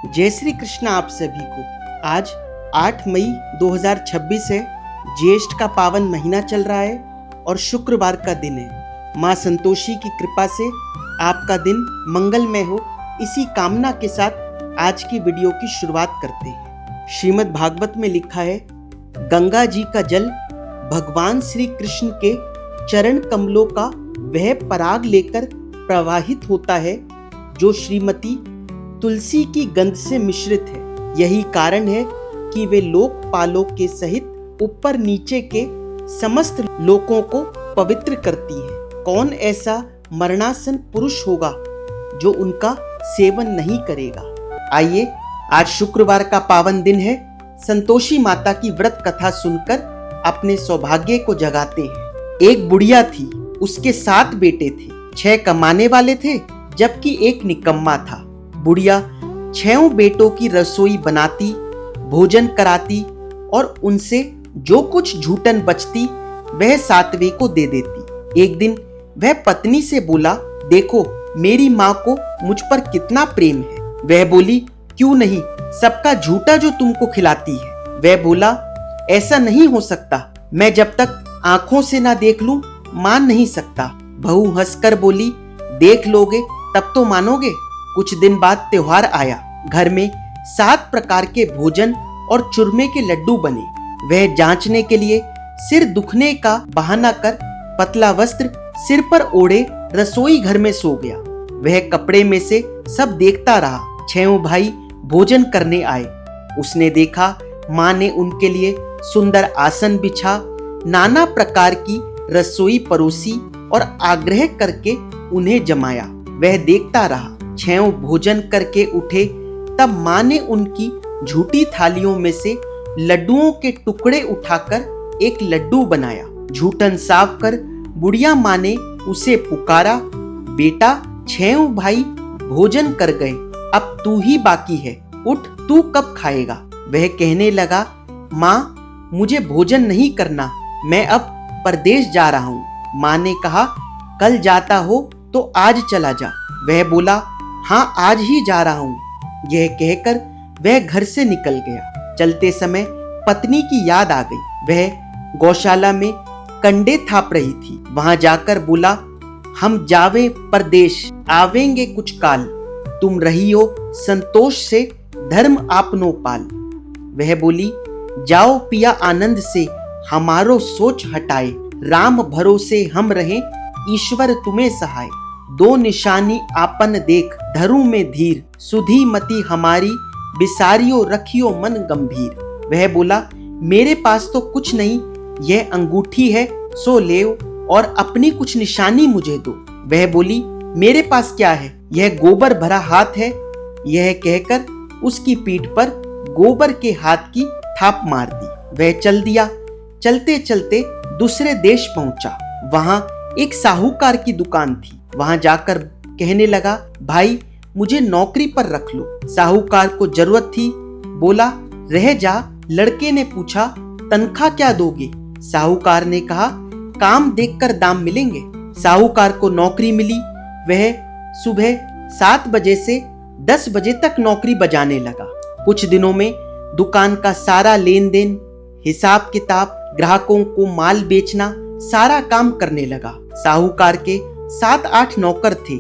जय श्री कृष्ण आप सभी को। आज 8 मई 2026 है। ज्येष्ठ का पावन महीना चल रहा है और शुक्रवार का दिन है। माँ संतोषी की कृपा से आपका दिन मंगलमय हो, इसी कामना के साथ आज की वीडियो की शुरुआत करते हैं। श्रीमद् भागवत में लिखा है, गंगा जी का जल भगवान श्री कृष्ण के चरण कमलों का वह पराग लेकर प्रवाहित होता है जो श्रीमती तुलसी की गंध से मिश्रित है। यही कारण है कि वे लोकपालों के सहित ऊपर नीचे के समस्त लोकों को पवित्र करती है। कौन ऐसा मरणासन पुरुष होगा जो उनका सेवन नहीं करेगा। आइए, आज शुक्रवार का पावन दिन है। संतोषी माता की व्रत कथा सुनकर अपने सौभाग्य को जगाते हैं। एक बुढ़िया थी, उसके 7 बेटे थे। 6 कमाने वाले थे जबकि एक निकम्मा था। बुढ़िया 6 बेटों की रसोई बनाती, भोजन कराती और उनसे जो कुछ झूठन बचती वह 7वें को दे देती। एक दिन वह पत्नी से बोला, देखो मेरी माँ को मुझ पर कितना प्रेम है। वह बोली, क्यों नहीं, सबका झूठा जो तुमको खिलाती है। वह बोला, ऐसा नहीं हो सकता, मैं जब तक आंखों से ना देख लूं मान नहीं सकता। बहू हंसकर बोली, देख लोगे तब तो मानोगे। कुछ दिन बाद त्योहार आया। घर में 7 प्रकार के भोजन और चूरमे के लड्डू बने। वह जांचने के लिए सिर दुखने का बहाना कर पतला वस्त्र सिर पर ओढ़े रसोई घर में सो गया। वह कपड़े में से सब देखता रहा। 6 भाई भोजन करने आए। उसने देखा माँ ने उनके लिए सुंदर आसन बिछा, नाना प्रकार की रसोई परोसी और आग्रह करके उन्हें जमाया। वह देखता रहा। 6 भोजन करके उठे तब माँ ने उनकी झूठी थालियों में से लड्डुओं के टुकड़े उठाकर एक लड्डू बनाया। झूठन साफ कर बुढ़िया माँ ने उसे पुकारा, बेटा 6 भाई भोजन कर गए, अब तू ही बाकी है, उठ तू कब खाएगा। वह कहने लगा, माँ मुझे भोजन नहीं करना, मैं अब परदेश जा रहा हूँ। माँ ने कहा, कल जाता हो तो आज चला जा। वह बोला, हाँ आज ही जा रहा हूँ। यह कहकर वह घर से निकल गया। चलते समय पत्नी की याद आ गई। वह गौशाला में कंडे थाप रही थी। वहां जाकर बोला, हम जावे परदेश, आवेंगे कुछ काल, तुम रही हो संतोष से धर्म आपनो पाल। वह बोली, जाओ पिया आनंद से, हमारो सोच हटाए, राम भरोसे हम रहें, ईश्वर तुम्हें सहाय। 2 निशानी आपन देख, धरू में धीर, सुधी मति हमारी, बिसारियो रखियो मन गंभीर। वह बोला, मेरे पास तो कुछ नहीं, यह अंगूठी है सो लेओ और अपनी कुछ निशानी मुझे दो। वह बोली, मेरे पास क्या है, यह गोबर भरा हाथ है। यह कहकर उसकी पीठ पर गोबर के हाथ की थाप मार दी। वह चल दिया। चलते चलते दूसरे देश पहुंचा। वहां एक साहूकार की दुकान थी। वहां जाकर कहने लगा, भाई मुझे नौकरी पर रख लो। साहूकार को जरूरत थी। बोला, रह जा। लड़के ने पूछा, तनख्वाह क्या दोगे। साहूकार ने कहा, काम देखकर दाम मिलेंगे। साहूकार को नौकरी मिली। वह सुबह 7 बजे से 10 बजे तक नौकरी बजाने लगा। कुछ दिनों में दुकान का सारा लेन देन, हिसाब किताब, ग्राहकों को माल बेचना, सारा काम करने लगा। साहूकार के 7-8 नौकर थे।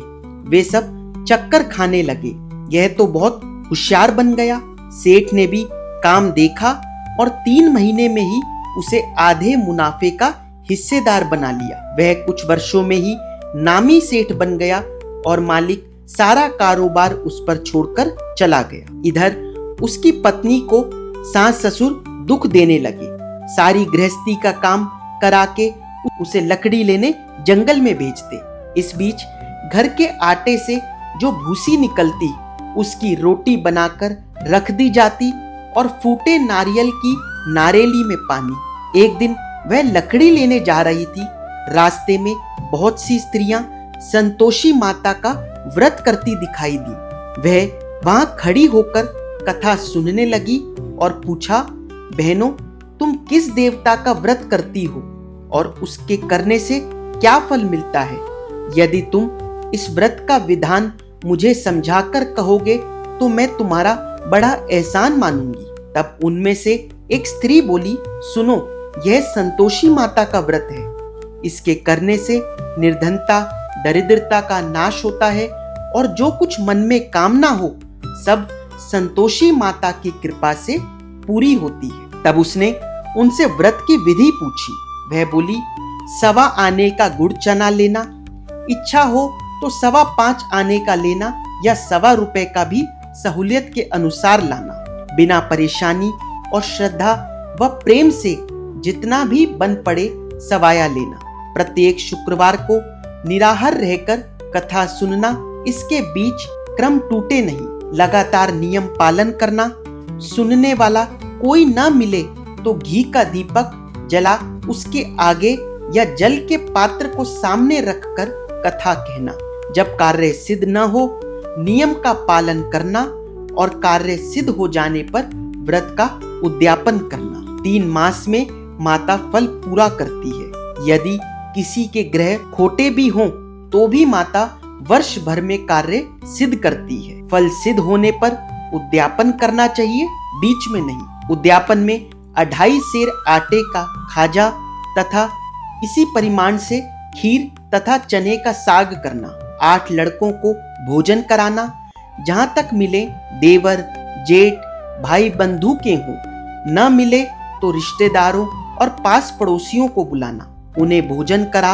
वे सब चक्कर खाने लगे। यह तो बहुत होशियार बन गया। सेठ ने भी काम देखा और 3 महीने में ही उसे आधे मुनाफे का हिस्सेदार बना लिया। वह कुछ वर्षों में ही नामी सेठ बन गया और मालिक सारा कारोबार उस पर छोड़कर चला गया। इधर उसकी पत्नी को सास ससुर दुख देने लगे। सारी गृहस्थी का काम करा के उसे लकड़ी लेने जंगल में भेजते। इस बीच घर के आटे से जो भूसी निकलती उसकी रोटी बनाकर रख दी जाती और फूटे नारियल की नारेली में पानी। एक दिन वह लकड़ी लेने जा रही थी। रास्ते में बहुत सी स्त्रियां संतोषी माता का व्रत करती दिखाई दी। वह वहां खड़ी होकर कथा सुनने लगी और पूछा, बहनों तुम किस देवता का व्रत करती हो और उसके करने से क्या फल मिलता है। यदि तुम इस व्रत का विधान मुझे समझाकर कहोगे तो मैं तुम्हारा बड़ा एहसान मानूंगी। तब उनमें से एक स्त्री बोली, सुनो, यह संतोषी माता का व्रत है। इसके करने से निर्धनता, दरिद्रता का नाश होता है और जो कुछ मन में कामना हो सब संतोषी माता की कृपा से पूरी होती है। तब उसने उनसे व्रत की विधि पूछी। वह बोली, 1.25 आने का गुड़ चना लेना, इच्छा हो तो 5.25 आने का लेना या 1.25 रुपए का भी सहूलियत के अनुसार लाना। बिना परेशानी और श्रद्धा व प्रेम से जितना भी बन पड़े सवाया लेना। प्रत्येक शुक्रवार को निराहार रहकर कथा सुनना, इसके बीच क्रम टूटे नहीं। लगातार नियम पालन करना। सुनने वाला कोई ना मिले तो घी का दीपक जला उसके आगे या जल के पात्र को सामने रखकर कथा कहना। जब कार्य सिद्ध न हो नियम का पालन करना और कार्य सिद्ध हो जाने पर व्रत का उद्यापन करना। 3 मास में माता फल पूरा करती है। यदि किसी के ग्रह खोटे भी हों तो भी माता वर्ष भर में कार्य सिद्ध करती है। फल सिद्ध होने पर उद्यापन करना चाहिए, बीच में नहीं। उद्यापन में 2.5 सेर आटे का खाजा तथा इसी परिमाण से खीर तथा चने का साग करना। 8 लड़कों को भोजन कराना। जहां तक मिले देवर, जेठ, भाई बंधु के हों, न मिले तो रिश्तेदारों और पास पड़ोसियों को बुलाना। उन्हें भोजन करा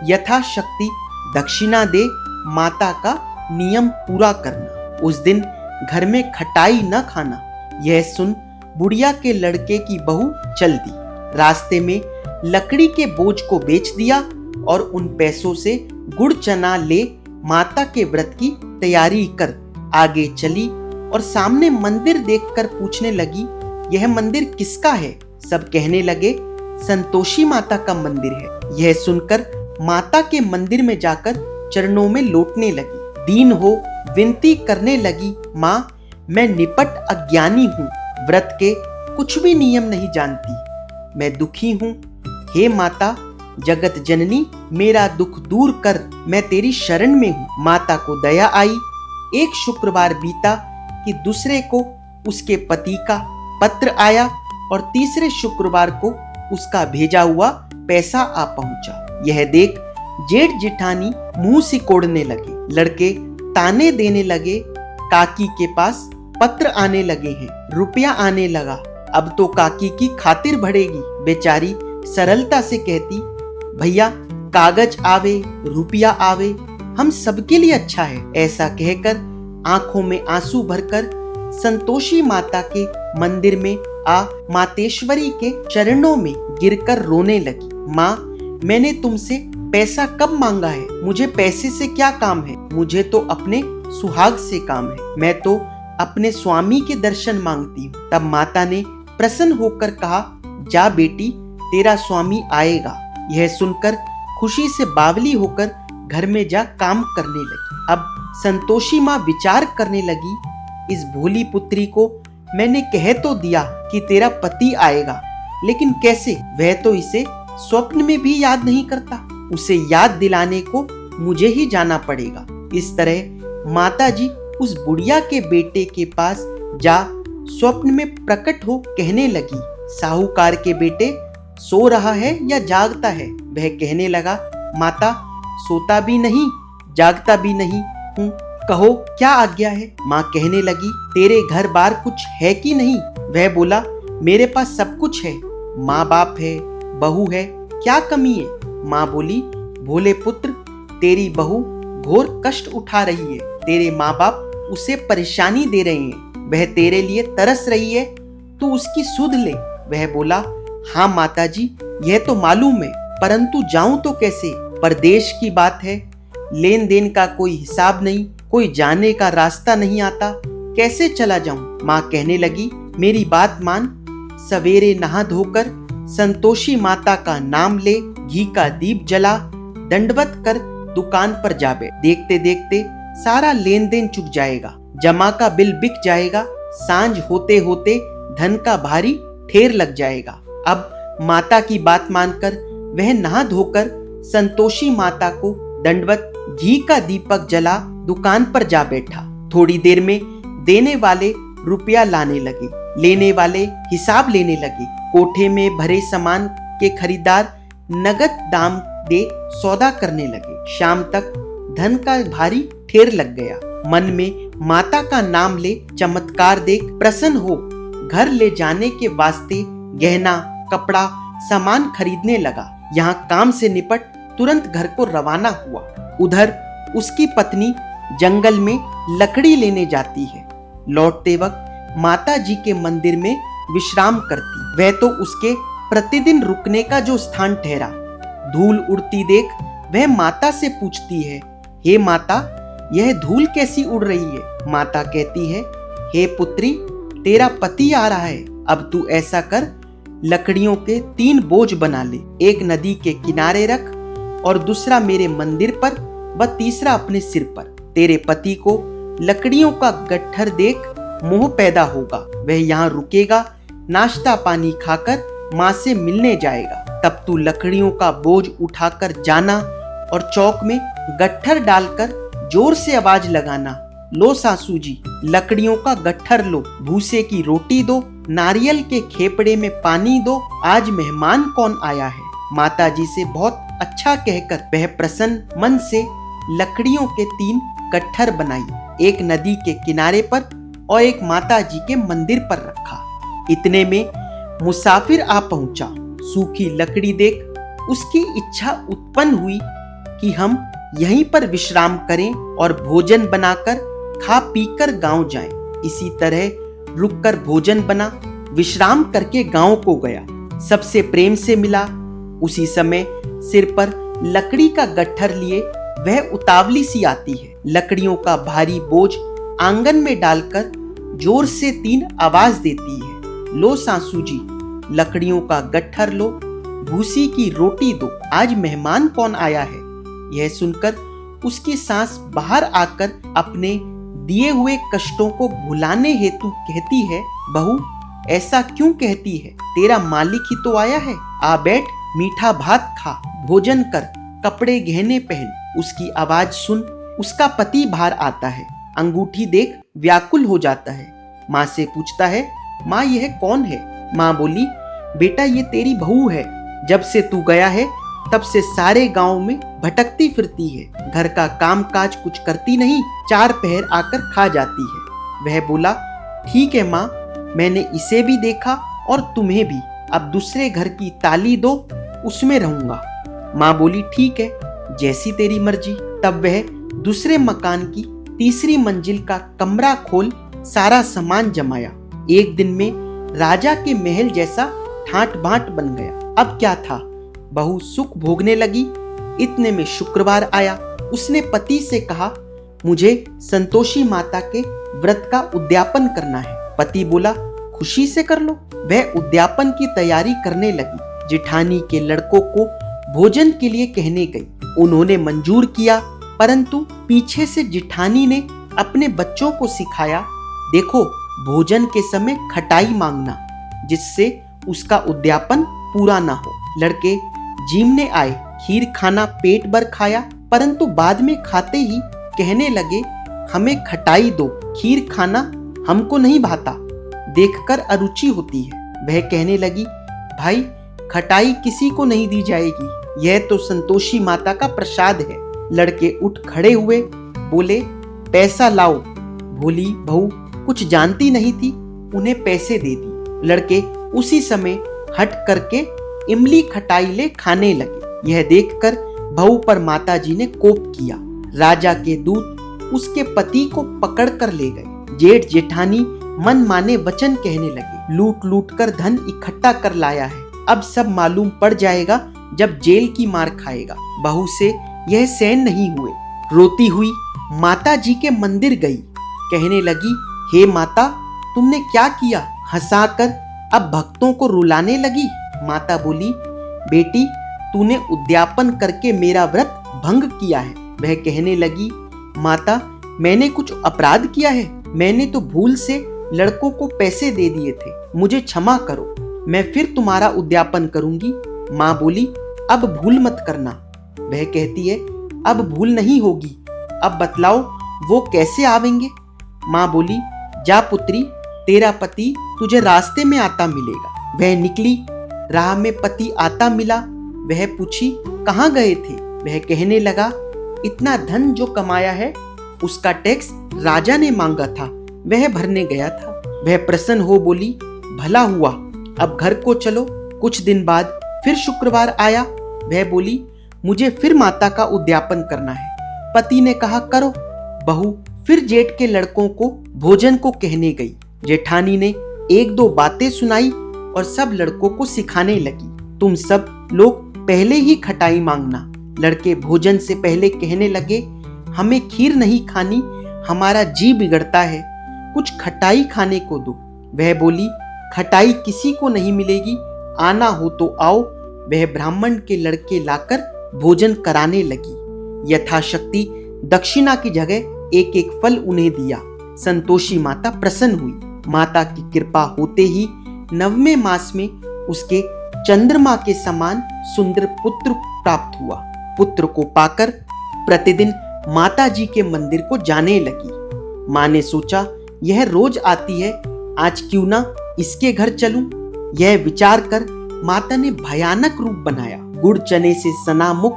यथाशक्ति दक्षिणा दे माता का नियम पूरा करना। उस दिन घर में खटाई न खाना। यह सुन बुढ़िया के लड़के की बहू चल दी। रास्ते में लकड़ी के बोझ को बेच दिया और उन पैसों से गुड़ चना ले माता के व्रत की तैयारी कर आगे चली और सामने मंदिर देखकर पूछने लगी, यह मंदिर किसका है? सब कहने लगे, संतोषी माता का मंदिर है। यह सुनकर माता के मंदिर में जाकर चरणों में लौटने लगी। दीन हो विनती करने लगी, माँ मैं निपट अज्ञानी हूँ, व्रत के कुछ भी नियम नहीं जानती, मैं दुखी हूँ। हे माता जगत जननी, मेरा दुख दूर कर, मैं तेरी शरण में हूँ। माता को दया आई। एक शुक्रवार बीता कि दूसरे को उसके पति का पत्र आया और तीसरे शुक्रवार को उसका भेजा हुआ पैसा आ पहुंचा। यह देख जेठ जेठानी मुंह सिकोड़ने लगे। लड़के ताने देने लगे, काकी के पास पत्र आने लगे हैं, रुपया आने लगा, अब तो काकी की खातिर बढ़ेगी। बेचारी सरलता से कहती, भैया कागज आवे रुपया आवे, हम सबके लिए अच्छा है। ऐसा कहकर आंखों में आंसू भरकर संतोषी माता के मंदिर में आ मातेश्वरी के चरणों में गिरकर रोने लगी। माँ मैंने तुमसे पैसा कब मांगा है? मुझे पैसे से क्या काम है? मुझे तो अपने सुहाग से काम है। मैं तो अपने स्वामी के दर्शन मांगती हूँ। तब माता ने प्रसन्न होकर कहा, जा बेटी तेरा स्वामी आएगा। यह सुनकर खुशी से बावली होकर घर में जा काम करने लगी। अब संतोषी माँ विचार करने लगी, इस भोली पुत्री को मैंने कह तो दिया कि तेरा पति आएगा, लेकिन कैसे? वह तो इसे स्वप्न में भी याद नहीं करता। उसे याद दिलाने को मुझे ही जाना पड़ेगा। इस तरह माताजी उस बुढ़िया के बेटे के पास जा स्वप्न में प्रकट हो कहने लगी, साहूकार के बेटे सो रहा है या जागता है? वह कहने लगा, माता सोता भी नहीं जागता भी नहीं हूँ, कहो क्या आज्ञा है? माँ कहने लगी, तेरे घर बार कुछ है कि नहीं? वह बोला, मेरे पास सब कुछ है, माँ बाप है, बहू है, क्या कमी है? माँ बोली, भोले पुत्र तेरी बहू घोर कष्ट उठा रही है, तेरे माँ बाप उसे परेशानी दे रहे हैं, वह तेरे लिए तरस रही है, तू उसकी सुध ले। वह बोला, हाँ माताजी यह तो मालूम है, परंतु जाऊं तो कैसे? परदेश की बात है, लेन देन का कोई हिसाब नहीं, कोई जाने का रास्ता नहीं आता, कैसे चला जाऊं? माँ कहने लगी, मेरी बात मान, सवेरे नहा धोकर संतोषी माता का नाम ले, घी का दीप जला, दंडवत कर दुकान पर जा बैठ। देखते देखते सारा लेन देन चुक जाएगा, जमा का बिल बिक जाएगा, सांझ होते होते धन का भारी ढेर लग जाएगा। अब माता की बात मानकर वह नहा धोकर संतोषी माता को दंडवत घी का दीपक जला दुकान पर जा बैठा। थोड़ी देर में देने वाले रुपया लाने लगे। लेने वाले हिसाब लेने लगे। कोठे में भरे सामान के खरीदार नगद दाम दे सौदा करने लगे। शाम तक धन का भारी ढेर लग गया। मन में माता का नाम ले चमत्कार देख प्रसन्न हो घर ले जाने के वास्ते गहना कपड़ा सामान खरीदने लगा। यहाँ काम से निपट तुरंत घर को रवाना हुआ। उधर उसकी पत्नी जंगल में लकड़ी लेने जाती है। लौटते वक्त माता जी के मंदिर में विश्राम करती। वह तो उसके प्रतिदिन रुकने का जो स्थान ठहरा। धूल उड़ती देख वह माता से पूछती है, हे माता, यह धूल कैसी उड़ रही है? माता कहती है, हे पुत्री, तेरा पति आ रहा है। अब तू ऐसा कर, लकड़ियों के 3 बोझ बना ले। एक नदी के किनारे रख और दूसरा मेरे मंदिर पर व तीसरा अपने सिर पर। तेरे पति को लकड़ियों का गट्ठर देख मोह पैदा होगा। वह यहाँ रुकेगा, नाश्ता पानी खाकर माँ से मिलने जाएगा। तब तू लकड़ियों का बोझ उठाकर जाना और चौक में गट्ठर डालकर जोर से आवाज लगाना, लो सासू जी, लकड़ियों का गट्ठर लो, भूसे की रोटी दो, नारियल के खेपड़े में पानी दो, आज मेहमान कौन आया है। माता जी से बहुत अच्छा कहकर वह प्रसन्न मन से लकड़ियों के 3 गट्ठर बनाई। एक नदी के किनारे पर और एक माता जी के मंदिर पर रखा। इतने में मुसाफिर आ पहुंचा। सूखी लकड़ी देख उसकी इच्छा उत्पन्न हुई कि हम यहीं पर विश्राम करें और भोजन बनाकर खा पीकर गांव जाएं। इसी तरह रुककर भोजन बना, विश्राम करके गांव को गया। सबसे प्रेम से मिला। उसी समय सिर पर लकड़ी का गट्ठर लिए वह उतावली सी आती है। लकड़ियों का भारी बोझ आंगन में डालकर जोर से 3 आवाज देती है, लो सासू जी, लकड़ियों का गट्ठर लो, भूसी की रोटी दो, आज मेहमान कौन आया है। यह सुनकर उसकी सास बाहर आकर अपने दिए हुए कष्टों को भुलाने हेतु कहती है, बहू, ऐसा क्यों कहती है? तेरा मालिक ही तो आया है। आ बैठ, मीठा भात खा, भोजन कर, कपड़े गहने पहन। उसकी आवाज सुन उसका पति बाहर आता है। अंगूठी देख व्याकुल हो जाता है। माँ से पूछता है, माँ यह कौन है? माँ बोली, बेटा ये तेरी बहू है। जब से तू गया है तब से सारे गांव में भटकती फिरती है। घर का काम काज कुछ करती नहीं, 4 पहर आकर खा जाती है। वह बोला, ठीक है माँ, मैंने इसे भी देखा और तुम्हें भी। अब दूसरे घर की ताली दो, उसमें रहूंगा। माँ बोली, ठीक है, जैसी तेरी मर्जी। तब वह दूसरे मकान की तीसरी मंजिल का कमरा खोल सारा सामान जमाया। एक दिन में राजा के महल जैसा ठाट बाट बन गया। अब क्या था, बहू सुख भोगने लगी। इतने में शुक्रवार आया। उसने पति से कहा, मुझे संतोषी माता के व्रत का उद्यापन करना है। पति बोला, खुशी से कर लो। वह उद्यापन की तैयारी करने लगी। जिठानी के लड़कों को भोजन के लिए कहने गई। उन्होंने मंजूर किया, परंतु पीछे से जिठानी ने अपने बच्चों को सिखाया, देखो, भोजन के समय खटाई मांगना, जिससे उसका उद्यापन पूरा ना हो। लड़के जीमने आए। खीर खाना पेट भर खाया, परंतु बाद में खाते ही कहने लगे, हमें खटाई दो, खीर खाना हमको नहीं भाता, देखकर अरुचि होती है। वह कहने लगी, भाई, खटाई किसी को नहीं दी जाएगी, यह तो संतोषी माता का प्रसाद है। लड़के उठ खड़े हुए, बोले, पैसा लाओ। भोली बहू कुछ जानती नहीं थी, उन्हें पैसे दे दी। लड़के उसी समय हट करके इमली खटाई ले खाने लगे। यह देखकर बहू पर माताजी ने कोप किया। राजा के दूत उसके पति को पकड़ कर ले गए। जेठ जेठानी मन माने वचन कहने लगे, लूट लूट कर धन इकट्ठा कर लाया है, अब सब मालूम पड़ जाएगा जब जेल की मार खाएगा। बहू से यह सहन नहीं हुए। रोती हुई माता जी के मंदिर गई। कहने लगी, हे माता, तुमने क्या किया? हंसाकर अब भक्तों को रुलाने लगी। माता बोली, बेटी, तूने उद्यापन करके मेरा व्रत भंग किया है। वह कहने लगी, माता, मैंने कुछ अपराध किया है? मैंने तो भूल से लड़कों को पैसे दे दिए थे, मुझे क्षमा करो, मैं फिर तुम्हारा उद्यापन करूंगी। माँ बोली, अब भूल मत करना। वह कहती है, अब भूल नहीं होगी, अब बतलाओ वो कैसे आवेंगे? माँ बोली, जा पुत्री, तेरा पति तुझे रास्ते में आता मिलेगा। वह निकली, राह में पति आता मिला। वह पूछी, कहाँ गए थे? वह कहने लगा, इतना धन जो कमाया है उसका टैक्स राजा ने मांगा था, वह भरने गया था। वह प्रसन्न हो बोली, भला हुआ, अब घर को चलो। कुछ दिन बाद फिर शुक्रवार आया। वह बोली, मुझे फिर माता का उद्यापन करना है। पति ने कहा, करो। बहू फिर जेठ के लड़कों को भोजन को कहने गई। जेठानी ने एक दो बातें सुनाई और सब लड़कों को सिखाने लगी, तुम सब लोग पहले ही खटाई मांगना। लड़के भोजन से पहले कहने लगे, हमें खीर नहीं खानी, हमारा जी बिगड़ता है, कुछ खटाई खाने को दो। वह बोली, खटाई किसी को नहीं मिलेगी, आना हो तो आओ। वह ब्राह्मण के लड़के लाकर भोजन कराने लगी। यथाशक्ति दक्षिणा की जगह एक एक फल उन्हें दिया। संतोषी माता प्रसन्न हुई। माता की कृपा होते ही 9वें मास में उसके चंद्रमा के समान सुंदर पुत्र प्राप्त हुआ। पुत्र को पाकर प्रतिदिन माता जी के मंदिर को जाने लगी। माँ ने सोचा, यह रोज आती है, आज क्यों ना इसके घर चलूं। यह विचार कर माता ने भयानक रूप बनाया। गुड़ चने से सना मुख,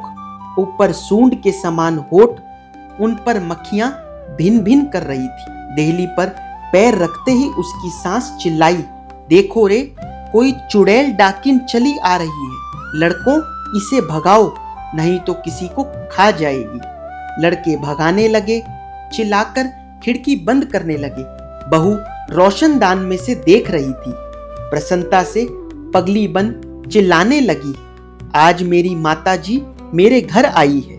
ऊपर सूंड के समान होठ, उन पर मक्खियां भिन भिन कर रही थी। देहली पर पैर रखते ही उसकी सांस चिल्लाई, देखो रे, कोई चुड़ैल डाकिन चली आ रही है, लड़कों इसे भगाओ, नहीं तो किसी को खा जाएगी। लड़के भगाने लगे, चिल्लाकर खिड़की बंद करने लगे। बहू रोशनदान में से देख रही थी। प्रसन्नता से पगली बंद चिल्लाने लगी, आज मेरी माता जी मेरे घर आई है।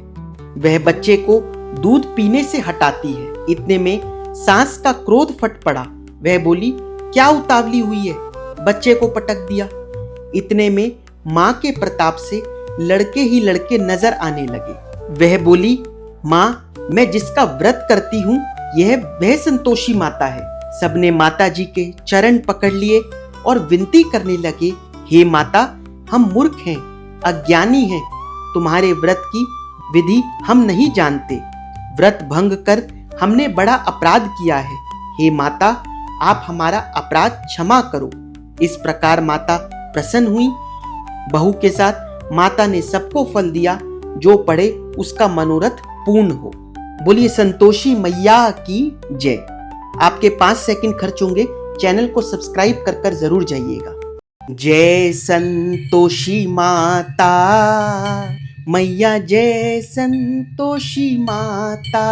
वह बच्चे को दूध पीने से हटाती है। इतने में सास का क्रोध फट पड़ा। वह बोली, क्या उतावली हुई है? बच्चे को पटक दिया। इतने में माँ के प्रताप से लड़के ही लड़के नजर आने लगे। वह बोली, माँ, मैं जिसका व्रत करती हूँ यह वह संतोषी माता है। सबने माता जी के चरण पकड़ लिए और विनती करने लगे, हे माता, हम मूर्ख हैं, अज्ञानी हैं, तुम्हारे व्रत की विधि हम नहीं जानते। व्रत भंग कर हमने बड़ा अपराध किया है। हे माता, आप हमारा अपराध क्षमा करो। इस प्रकार माता प्रसन्न हुई। बहू के साथ माता ने सबको फल दिया, जो पड़े उसका मनोरथ पूर्ण हो। बोलिए संतोषी मैया की जय। आपके 5 सेकंड खर्च होंगे, चैनल को सब्सक्राइब कर जरूर जाइएगा। जय संतोषी माता मैया, जय संतोषी माता,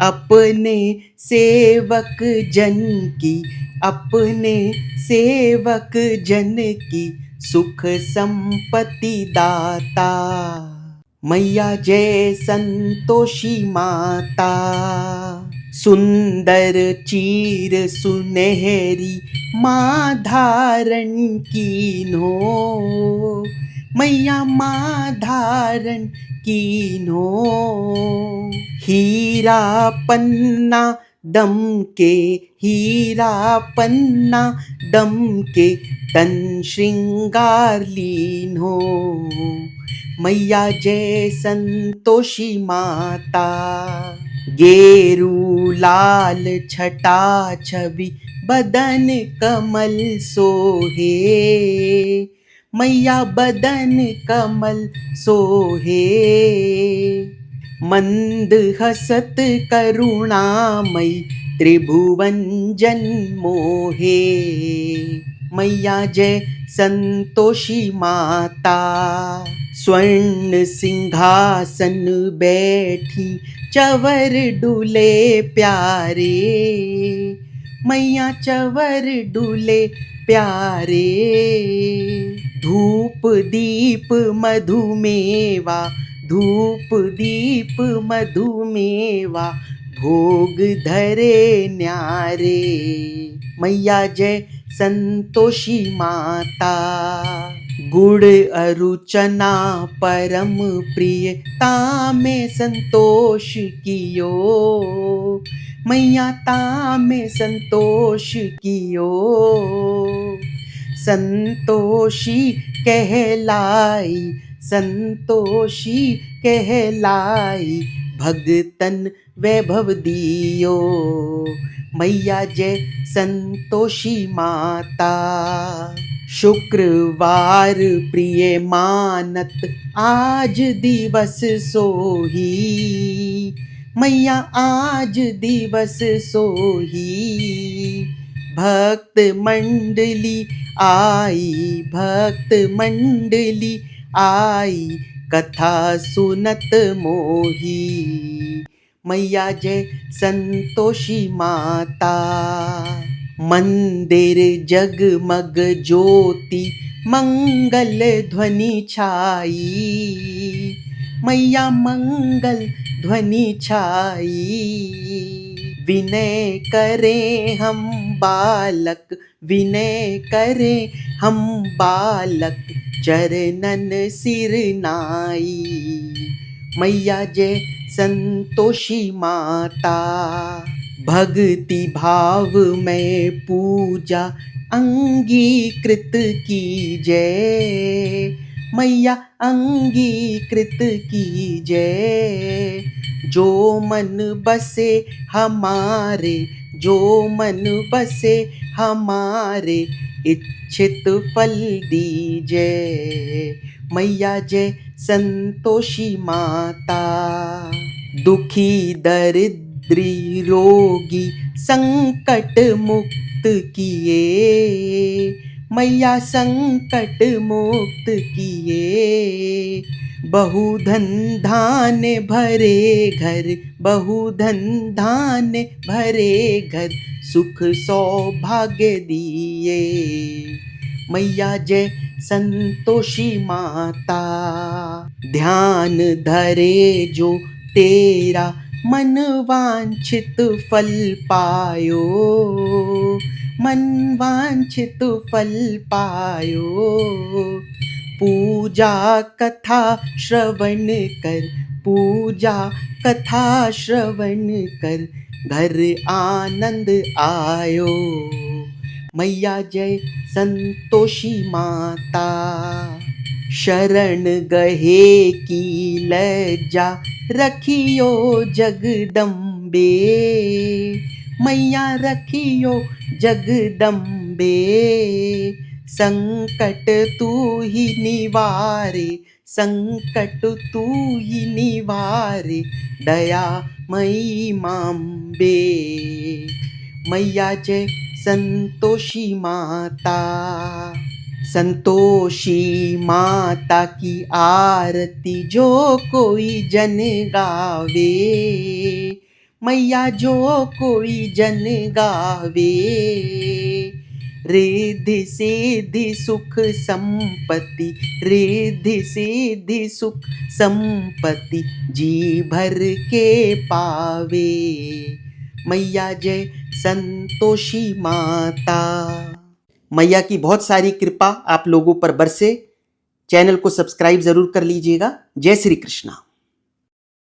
अपने सेवक जन की, अपने सेवक जन की सुख संपत्ति दाता। मैया जय संतोषी माता, सुंदर चीर सुनहरी माँ धारण कीन्हो, मैया माँ धारण कीन्हो। हीरा पन्ना दम के, हीरा पन्ना दम के, तन श्रृंगार लीन्हो। मैया जय संतोषी माता, गेरू लाल छटा छवि बदन कमल सोहे, मैया बदन कमल सोहे। मंद हसत करुणामयी त्रिभुवन जन मोहे। मैया जय संतोषी माता, स्वर्ण सिंहासन बैठी चवर डुले प्यारे, मैया चवर डुले प्यारे। धूप दीप मधुमेवा, धूप दीप मधुमेवा, भोग धरे न्यारे। मैया जय संतोषी माता, गुड़ अरु चना परम प्रिय तामे संतोष कियो, मैया तामे संतोष कियो। संतोषी कहलाई, संतोषी कहलाई, भगतन वैभव दियो, मैया जय संतोषी माता। शुक्रवार प्रिय मानत आज दिवस सोही, मैया आज दिवस सोही। भक्त मंडली आई, भक्त मंडली आई, कथा सुनत मोही। मैया जय संतोषी माता। मंदिर जगमग ज्योति मंगल ध्वनि छाई, मैया मंगल ध्वनि छाई। विनय करें हम बालक, विनय करें हम बालक, चरणन सिर नाई। मैया जय संतोषी माता। भक्ति भाव में पूजा अंगीकृत कीजय, मैया अंगीकृत कीजय। जो मन बसे हमारे, जो मन बसे हमारे, इच्छित फल दीजय। मैया जय संतोषी माता। दुखी दरिद्री रोगी संकट मुक्त किए, मैया संकट मुक्त किए। बहुधन धान्य भरे घर, बहुधन धान्य भरे घर, सुख सौभाग्य दिए। मैया जय संतोषी माता। ध्यान धरे जो तेरा मन वांछित फल पायो, मन वांछित फल पायो। पूजा कथा श्रवण कर, पूजा कथा श्रवण कर, घर आनंद आयो। मैया जय संतोषी माता। शरण गहे की लज्जा रखियो जगदम्बे, मैया रखियो जगदम्बे। संकट तू ही निवारे, संकट तू ही निवारे, दया मई माम्बे। मैया जय संतोषी माता। संतोषी माता की आरती जो कोई जन गावे, मैया जो कोई जन गावे। रिद्धि सिद्धि सुख संपत्ति, रिद्धि सिद्धि सुख संपत्ति, जी भर के पावे। मैया जय संतोषी माता। मैया की बहुत सारी कृपा आप लोगों पर बरसे। चैनल को सब्सक्राइब जरूर कर लीजिएगा। जय श्री कृष्णा।